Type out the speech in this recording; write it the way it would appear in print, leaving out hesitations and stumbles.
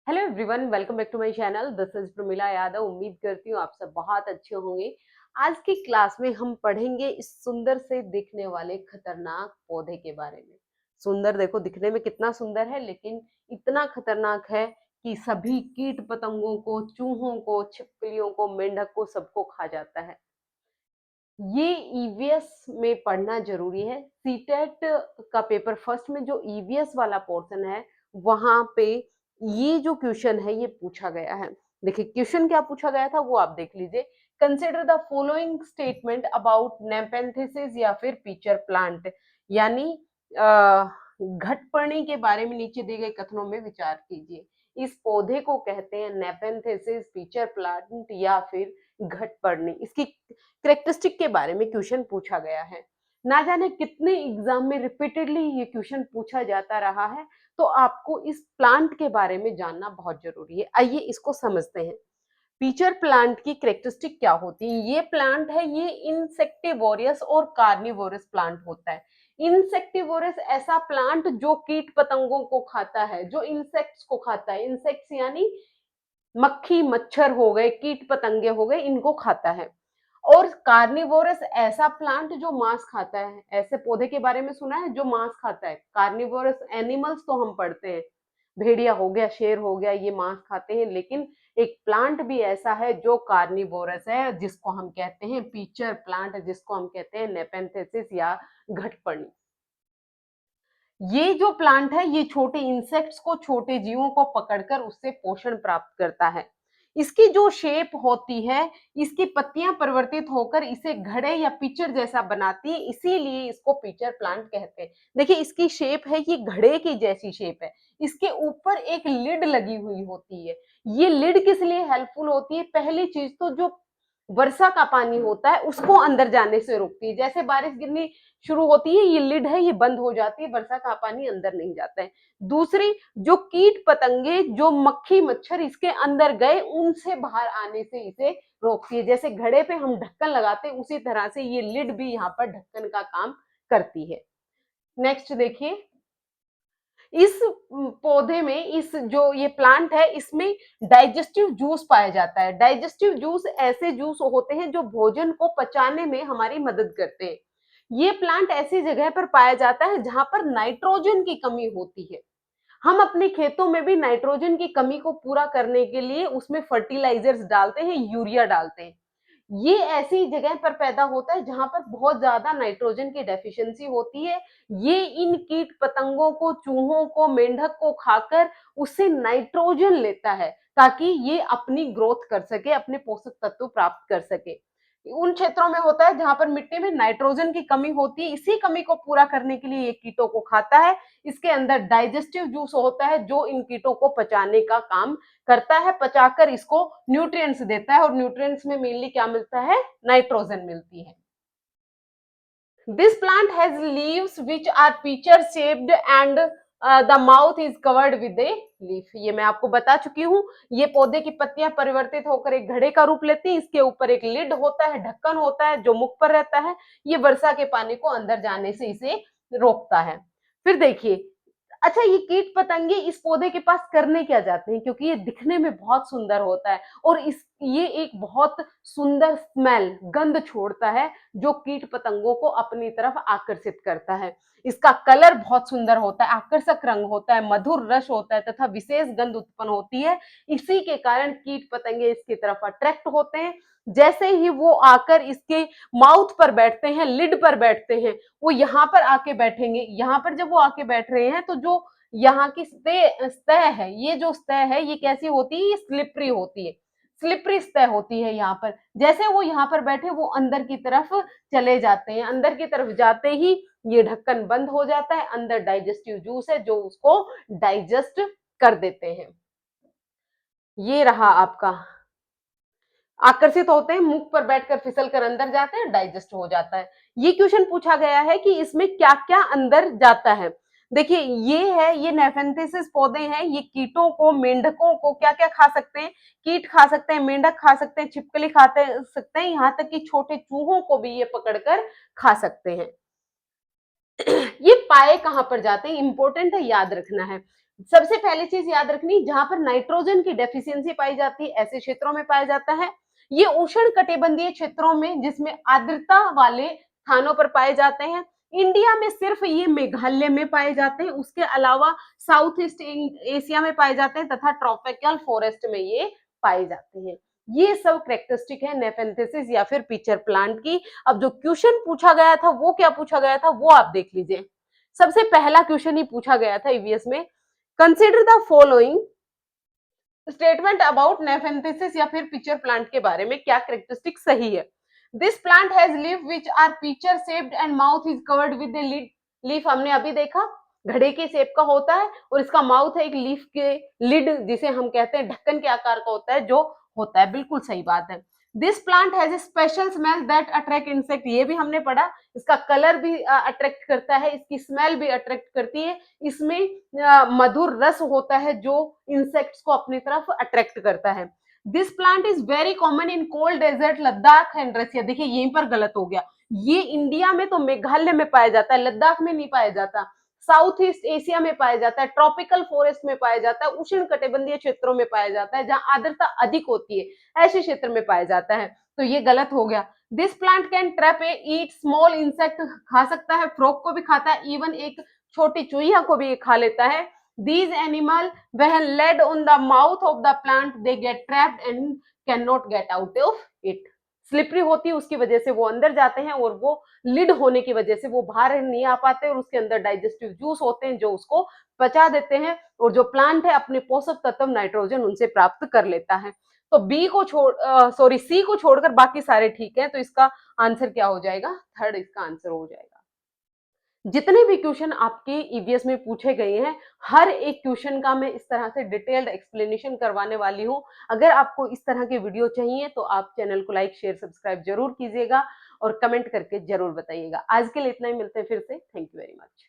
Hello everyone, welcome back to my channel. This is Pramila Yadav. उम्मीद करती हूँ आप सब बहुत अच्छे होंगे। आज की क्लास में हम पढ़ेंगे इस सुंदर से दिखने वाले खतरनाक पौधे के बारे में। सुंदर देखो, दिखने में कितना सुंदर है, लेकिन इतना खतरनाक है कि सभी कीट पतंगों को, चूहों को, छिपकलियों को, मेंढक को, सबको खा जाता है। ये ईवीएस में पढ़ना जरूरी है। सीटेट का पेपर फर्स्ट में जो ईवीएस वाला पोर्शन है, वहां पे ये जो क्वेश्चन है ये पूछा गया है। देखिए क्वेश्चन क्या पूछा गया था वो आप देख लीजिए। Consider the following statement about nepenthes या फिर पीचर प्लांट, यानी घटपर्णी के बारे में नीचे दिए गए कथनों में विचार कीजिए। इस पौधे को कहते हैं नेपेंथिसिस, पीचर प्लांट या फिर घटपर्णी। इसकी करेक्टरिस्टिक के बारे में क्वेश्चन पूछा गया है। ना जाने कितने एग्जाम में रिपीटेडली ये क्वेश्चन पूछा जाता रहा है, तो आपको इस प्लांट के बारे में जानना बहुत जरूरी है। आइए इसको समझते हैं। पीचर प्लांट की करेक्टरिस्टिक क्या होती है? ये प्लांट है, ये इंसेक्टिवोरस और कार्निवोरस प्लांट होता है। इंसेक्टिवोरस ऐसा प्लांट जो कीट पतंगों को खाता है, जो इंसेक्ट्स को खाता है। इंसेक्ट्स यानी मक्खी, मच्छर हो गए, कीट पतंगे हो गए, इनको खाता है। और कार्निवोरस ऐसा प्लांट जो मांस खाता है। ऐसे पौधे के बारे में सुना है जो मांस खाता है? कार्निवोरस एनिमल्स तो हम पढ़ते हैं, भेड़िया हो गया, शेर हो गया, ये मांस खाते हैं, लेकिन एक प्लांट भी ऐसा है जो कार्निवोरस है, जिसको हम कहते हैं पीचर प्लांट, जिसको हम कहते हैं नेपेंथेसिस या घटपर्णी। ये जो प्लांट है ये छोटे इंसेक्ट्स को, छोटे जीवों को पकड़कर उससे पोषण प्राप्त करता है। इसकी जो शेप होती है, इसकी पत्तियां परिवर्तित होकर इसे घड़े या पिचर जैसा बनाती है, इसीलिए इसको पिचर प्लांट कहते हैं। देखिए इसकी शेप है, ये घड़े की जैसी शेप है। इसके ऊपर एक लिड लगी हुई होती है। ये लिड किस लिए हेल्पफुल होती है? पहली चीज तो जो वर्षा का पानी होता है उसको अंदर जाने से रोकती है। जैसे बारिश गिरनी शुरू होती है, ये लिड है, ये बंद हो जाती है, वर्षा का पानी अंदर नहीं जाता है। दूसरी, जो कीट पतंगे, जो मक्खी मच्छर इसके अंदर गए, उनसे बाहर आने से इसे रोकती है। जैसे घड़े पे हम ढक्कन लगाते हैं, उसी तरह से ये लिड भी यहाँ पर ढक्कन का काम करती है। नेक्स्ट देखिए, इस पौधे में, इस जो ये प्लांट है, इसमें डाइजेस्टिव जूस पाया जाता है। डाइजेस्टिव जूस ऐसे जूस होते हैं जो भोजन को पचाने में हमारी मदद करते हैं। ये प्लांट ऐसी जगह पर पाया जाता है जहां पर नाइट्रोजन की कमी होती है। हम अपने खेतों में भी नाइट्रोजन की कमी को पूरा करने के लिए उसमें फर्टिलाइजर्स डालते हैं, यूरिया डालते हैं। ये ऐसी जगह पर पैदा होता है जहां पर बहुत ज्यादा नाइट्रोजन की डेफिशिएंसी होती है। ये इन कीट पतंगों को, चूहों को, मेंढक को खाकर उससे नाइट्रोजन लेता है, ताकि ये अपनी ग्रोथ कर सके, अपने पोषक तत्व प्राप्त कर सके। उन क्षेत्रों में होता है जहां पर मिट्टी में नाइट्रोजन की कमी होती है, इसी कमी को पूरा करने के लिए ये कीटों को खाता है। इसके अंदर डाइजेस्टिव जूस होता है जो इन कीटों को पचाने का काम करता है, पचाकर इसको न्यूट्रिएंट्स देता है, और न्यूट्रिएंट्स में मेनली क्या मिलता है? नाइट्रोजन मिलती है। This plant has leaves which are pitcher shaped and the mouth is covered with a leaf. ये मैं आपको बता चुकी हूँ। ये पौधे की पत्तियां परिवर्तित होकर एक घड़े का रूप लेती हैं। इसके ऊपर एक लिड होता है, ढक्कन होता है जो मुख पर रहता है। ये वर्षा के पानी को अंदर जाने से इसे रोकता है। फिर देखिए, अच्छा ये कीट पतंगे इस पौधे के पास करने क्या जाते हैं? क्योंकि ये दिखने में बहुत सुंदर होता है, और इस ये एक बहुत सुंदर स्मेल, गंध छोड़ता है, जो कीट पतंगों को अपनी तरफ आकर्षित करता है। इसका कलर बहुत सुंदर होता है, आकर्षक रंग होता है, मधुर रस होता है तथा विशेष गंध उत्पन्न होती है। इसी के कारण कीट पतंगे इसकी तरफ अट्रैक्ट होते हैं। जैसे ही वो आकर इसके माउथ पर बैठते हैं, लिड पर बैठते हैं, वो यहाँ पर आके बैठेंगे। यहाँ पर जब वो आके बैठ रहे हैं तो जो यहाँ की सतह है, ये जो सतह है ये कैसी होती है? ये स्लिपरी होती है, स्लिपरी सतह होती है। यहाँ पर जैसे वो यहाँ पर बैठे, वो अंदर की तरफ चले जाते हैं। अंदर की तरफ जाते ही ये ढक्कन बंद हो जाता है। अंदर डाइजेस्टिव जूस है जो उसको डाइजेस्ट कर देते हैं। ये रहा आपका, आकर्षित होते हैं, मुख पर बैठकर फिसल कर अंदर जाते हैं, डाइजेस्ट हो जाता है। ये क्वेश्चन पूछा गया है कि इसमें क्या क्या अंदर जाता है। देखिए ये है, ये नेफेंथेसिस पौधे हैं। ये कीटों को, मेंढकों को क्या क्या खा सकते हैं? कीट खा सकते हैं, मेंढक खा सकते हैं, छिपकली खाते सकते हैं, यहाँ तक कि छोटे चूहों को भी ये पकड़कर खा सकते हैं। ये पाए कहां पर जाते हैं? इंपॉर्टेंट है, याद रखना है। सबसे पहली चीज याद रखनी, जहां पर नाइट्रोजन की डेफिशिएंसी पाई जाती है ऐसे क्षेत्रों में पाया जाता है। ये उष्ण कटिबंधीय क्षेत्रों में जिसमें आर्द्रता वाले स्थानों पर पाए जाते हैं। इंडिया में सिर्फ ये मेघालय में पाए जाते हैं, उसके अलावा साउथ ईस्ट एशिया में पाए जाते हैं तथा ट्रॉपिकल फॉरेस्ट में ये पाए जाते हैं। ये सब कैरेक्टरिस्टिक है नेफेंथेसिस या फिर पिचर प्लांट की। अब जो क्वेश्चन पूछा गया था वो क्या पूछा गया था वो आप देख लीजिए। सबसे पहला क्वेश्चन ही पूछा गया था ईवीएस में, consider the following statement about nepenthes या फिर पिचर प्लांट के बारे में क्या कैरेक्टरिस्टिक सही है। This plant has leaf which are pitcher shaped and mouth is covered with a lead. Leaf हमने अभी देखा घड़े के शेप का होता है और इसका माउथ है एक लीफ के लिड जिसे हम कहते हैं ढक्कन के आकार का होता है जो होता है, बिल्कुल सही बात है। This plant has a special smell that attract insect, ये भी हमने पढ़ा, इसका कलर भी अट्रैक्ट करता है, इसकी स्मेल भी अट्रैक्ट करती है, इसमें मधुर रस होता है जो इंसेक्ट्स को अपनी तरफ अट्रैक्ट करता है। This plant is very common in cold desert Ladakh and Russia. देखिए यहीं पर गलत हो गया, ये इंडिया में तो मेघालय में पाया जाता है, लद्दाख में नहीं पाया जाता। साउथ ईस्ट एशिया में पाया जाता है, ट्रॉपिकल फॉरेस्ट में पाया जाता है, उष्ण कटिबंधीय क्षेत्रों में पाया जाता है जहां आर्द्रता अधिक होती है, ऐसे क्षेत्र में पाया जाता है। तो ये गलत हो गया। This plant can trap A eat small insect, खा सकता है, फ्रॉग को भी खाता है, इवन एक छोटी चूहिया को भी खा लेता है। These animal when led on the mouth of the plant they get trapped and cannot get out of it। Slippery होती है उसकी वजह से वो अंदर जाते हैं और वो लिड होने की वजह से वो बाहर नहीं आ पाते और उसके अंदर डाइजेस्टिव जूस होते हैं जो उसको पचा देते हैं और जो प्लांट है अपने पोषक तत्व नाइट्रोजन उनसे प्राप्त कर लेता है। तो बी को सॉरी सी को छोड़कर बाकी सारे ठीक है, तो इसका आंसर क्या हो जाएगा, थर्ड इसका आंसर हो जाएगा। जितने भी क्वेश्चन आपके ईवीएस में पूछे गए हैं हर एक क्वेश्चन का मैं इस तरह से डिटेल्ड एक्सप्लेनेशन करवाने वाली हूं। अगर आपको इस तरह के वीडियो चाहिए तो आप चैनल को लाइक शेयर सब्सक्राइब जरूर कीजिएगा और कमेंट करके जरूर बताइएगा। आज के लिए इतना ही, मिलते हैं फिर से। Thank you very much.